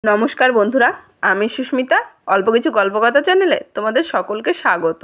নমস্কার বন্ধুরা, আমি সুস্মিতা। অল্প কিছু গল্পকথা চ্যানেলে তোমাদের সকলকে স্বাগত।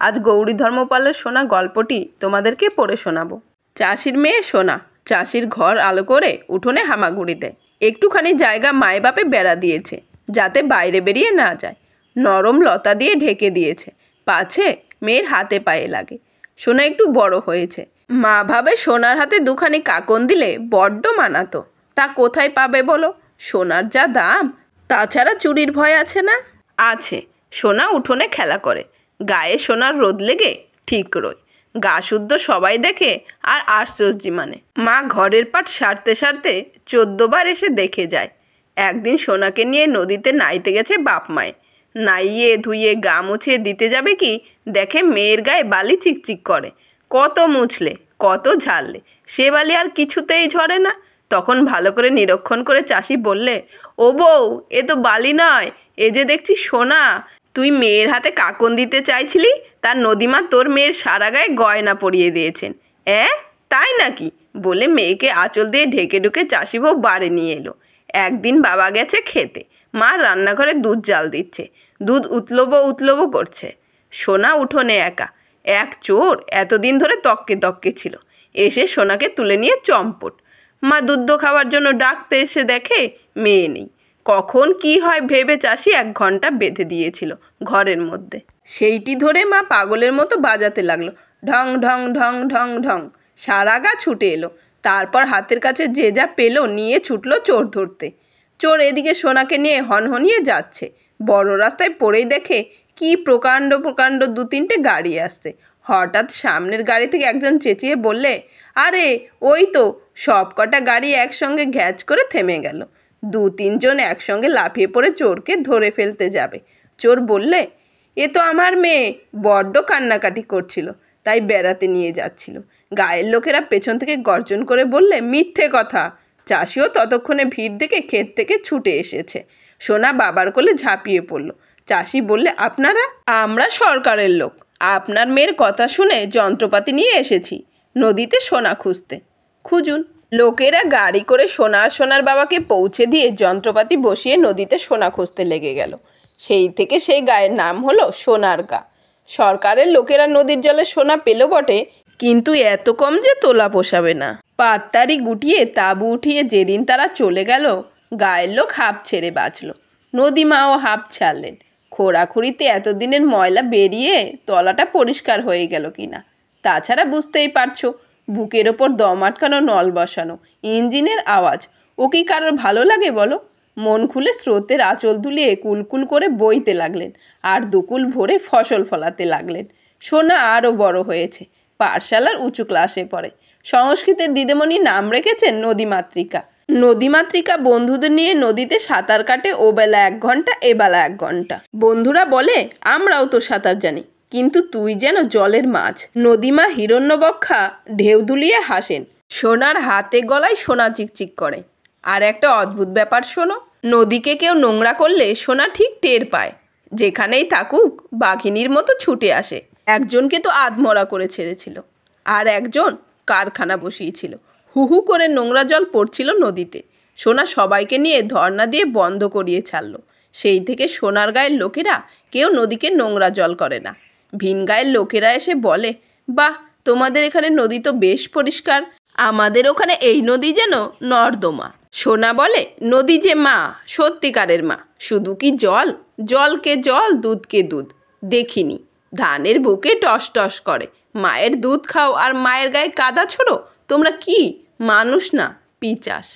আজ গৌরী ধর্মপালের শোনা গল্পটি তোমাদেরকে পড়ে শোনাবো। চাষির মেয়ে সোনা চাষির ঘর আলো করে উঠোনে হামাগুড়ি দেয়। একটুখানি জায়গা মায়ে বাপে বেড়া দিয়েছে, যাতে বাইরে বেরিয়ে না যায়। নরম লতা দিয়ে ঢেকে দিয়েছে, পাছে মেয়ের হাতে পায়ে লাগে। সোনা একটু বড় হয়েছে, মা ভাবে সোনার হাতে দুখানি কাকন দিলে বড্ড মানাতো। তা কোথায় পাবে বলো? সোনার যা দাম, তাছাড়া চুরির ভয় আছে না? আছে। সোনা উঠোনে খেলা করে, গায়ে সোনার রোদ লেগে ঠিক রয়। গা শুদ্ধ সবাই দেখে আর আশ্চর্য মানে। মা ঘরের পাট সারতে সারতে 14 বার এসে দেখে যায়। একদিন সোনাকে নিয়ে নদীতে নাইতে গেছে বাপ মায়ে। নাইয়ে ধুয়ে গা মুছিয়ে দিতে যাবে কি, দেখে মেয়ের গায়ে বালি চিকচিক করে। কত মুছলে, কত ঝাড়লে, সে বালি আর কিছুতেই ঝরে না। তখন ভালো করে নিরীক্ষণ করে চাষি বললে, ও বউ, এ তো বালি নয়, এ যে দেখছি সোনা। তুই মেয়ের হাতে কাকন দিতে চাইছিলি, তার নদীমা তোর মেয়ের সারা গায়ে গয়না পরিয়ে দিয়েছেন। তাই নাকি? বলে মেয়েকে আঁচল দিয়ে ঢেকে ঢুকে চাষি বউ বাড়ি নিয়ে এলো। একদিন বাবা গেছে খেতে, মা রান্নাঘরে দুধ জাল দিচ্ছে। দুধ উতলবো করছে। সোনা উঠোনে একা। এক চোর এতদিন ধরে তককে তককে ছিল, এসে সোনাকে তুলে নিয়ে চম্পট। মা দুধ খাওয়ার জন্য ডাকতে এসে দেখে মেয়ে নেই। কখন কি হয় ভেবে চাষি 1 ঘন্টা বেঁধে দিয়েছিল ঘরের মধ্যে। সেইটি ধরে মা পাগলের মতো বাজাতে লাগলো, ঢং ঢং ঢং ঢং ঢং। সারা গা ছুটে এলো। তারপর হাতের কাছে যে যা পেলো নিয়ে ছুটলো চোর ধরতে। চোর এদিকে সোনাকে নিয়ে হনহনিয়ে যাচ্ছে। বড় রাস্তায় পড়েই দেখে কি প্রকাণ্ড প্রকাণ্ড 2-3টে গাড়ি আসছে। হঠাৎ সামনের গাড়ি থেকে একজন চেঁচিয়ে বললে, আরে ওই তো! সব কটা গাড়ি একসঙ্গে ঘ্যাচ করে থেমে গেল। 2-3 জন একসঙ্গে লাফিয়ে পড়ে চোরকে ধরে ফেলতে যাবে। চোর বললে, এ তো আমার মেয়ে, বড্ড কান্নাকাটি করছিল, তাই বেড়াতে নিয়ে যাচ্ছিল। গায়ের লোকেরা পেছন থেকে গর্জন করে বললে, মিথ্যে কথা। চাষিও ততক্ষণে ভিড় দেখে ক্ষেত থেকে ছুটে এসেছে। সোনা বাবার কোলে ঝাঁপিয়ে পড়ল। চাষি বললে, আপনারা? আমরা সরকারের লোক। আপনার মেয়ের কথা শুনে যন্ত্রপাতি নিয়ে এসেছি নদীতে সোনা খুঁজতে। খুঁজুন। লোকেরা গাড়ি করে সোনার বাবাকে পৌঁছে দিয়ে যন্ত্রপাতি বসিয়ে নদীতে সোনা খুঁজতে লেগে গেল। সেই থেকে সেই গায়ের নাম হলো সোনার গা। সরকারের লোকেরা নদীর জলে সোনা পেল বটে, কিন্তু এত কম যে তোলা পোষাবে না। পাততাড়ি গুটিয়ে তাঁবু উঠিয়ে যেদিন তারা চলে গেল, গায়ের লোক হাঁপ ছেড়ে বাঁচল। নদীমাও হাঁপ ছাড়লেন। খোঁড়াখুড়িতে এতদিনের ময়লা বেরিয়ে তলাটা পরিষ্কার হয়ে গেল কিনা। তাছাড়া বুঝতেই পারছো, বুকের ওপর দম আটকানো নল বসানো, ইঞ্জিনের আওয়াজ, ও কি কারোর ভালো লাগে বলো? মন খুলে স্রোতের আঁচল দুলিয়ে কুলকুল করে বইতে লাগলেন, আর দুকুল ভরে ফসল ফলাতে লাগলেন। সোনা আরও বড় হয়েছে, পাঠশালার উঁচু ক্লাসে পড়ে। সংস্কৃতের দিদিমণি নাম রেখেছেন নদীমাতৃকা। নদীমাতৃকা বন্ধুদের নিয়ে নদীতে সাঁতার কাটে, ও বেলা 1 ঘন্টা, এ বেলা 1 ঘন্টা। বন্ধুরা বলে, আমরাও তো সাঁতার জানি, কিন্তু তুই যেন জলের মাছ। নদীমা হিরণ্যবক্ষা ঢেউ দুলিয়ে হাসেন। সোনার হাতে গলায় সোনা চিকচিক করে। আর একটা অদ্ভুত ব্যাপার শোনো, নদীকে কেউ নোংরা করলে সোনা ঠিক টের পায়। যেখানেই থাকুক বাঘিনীর মতো ছুটে আসে। একজনকে তো আধমরা করে ছেড়েছিল, আর একজন কারখানা বসিয়েছিল। হু হু করে নোংরা জল পড়ছিল নদীতে। সোনা সবাইকে নিয়ে ধর্ণা দিয়ে বন্ধ করিয়ে ছাড়ল। সেই থেকে সোনার গায়ের লোকেরা কেউ নদীকে নোংরা জল করে না। ভিন গায়ের লোকেরা এসে বলে, বাহ, তোমাদের এখানে নদী তো বেশ পরিষ্কার, আমাদের ওখানে এই নদী যেন নর্দমা। সোনা বলে, নদী যে মা, সত্যিকারের মা। শুধু কি জল? জলকে জল, দুধকে দুধ। দেখিনি, ধানের বুকে টস টস করে। মায়ের দুধ খাও আর মায়ের গায়ে কাদা ছোড়ো। তোমরা কি মানুষ না পিচাস?